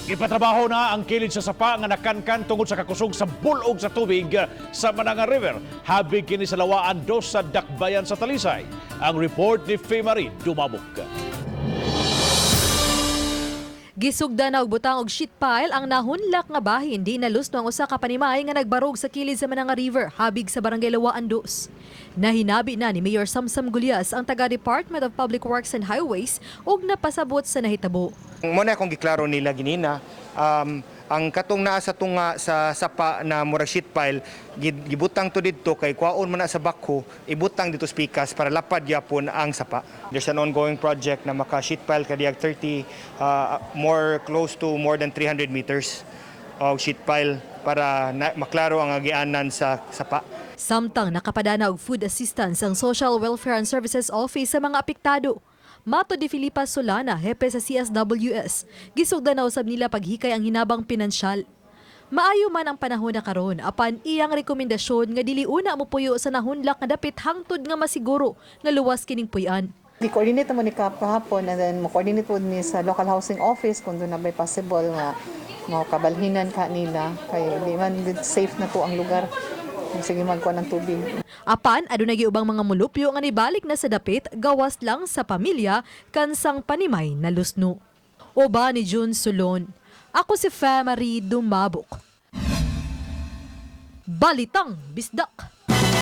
Ipatrabaho na ang kilid sa sapa nga nakankan tungod sa kakusog sa bulog sa tubig sa Mananga River. Habig kini sa lawaan dos sa dakbayan sa Talisay. Ang report ni Faye Marie Dumabok. Gisugda na og butang og sheet pile ang nahunlak nga bahin di nalusno ang usa ka panimay nga nagbarog sa kilid sa Mananga River habig sa barangay Lawaan 2. Nahinabi na ni Mayor Samsam Gulyas ang taga Department of Public Works and Highways ug napasabot sa nahitabo. Muna akong giklaro nila ginina, ang katong naa sa tunga sa sapa na murag sheet pile, gibutang to dito kay kwaon man na sa bakho, ibutang dito sa pikas para lapad gyapon ang sapa. There's an ongoing project na maka sheet pile kadiyag 30 close to more than 300 meters of sheet pile para maklaro ang agianan sa sapa. Samtang nakapadana og food assistance ang Social Welfare and Services Office sa mga apektado. Mato de Filipa Solana, hepe sa CSWS, gisugda na usab nila paghikay ang hinabang pinansyal. Maayo man ang panahon na karon, apan iyang rekomendasyon nga dili una mo puyo sa nahunlak nga dapit hangtod nga masiguro nga luwas kining puy-an. Di-coordinate mo ni kahapon and then mo-coordinate po ni sa local housing office kung doon na may possible nga makabalhinan ka nila kay di man safe na po ang lugar. Sige magkuha ng tubig. Apan, adunay ubang mga mulupyo nga nibalik na sa dapit, gawas lang sa pamilya, kansang panimay na lusno. Oba ni June Sulon. Ako si Faye Marie Dumabok. Balitang Bisdak.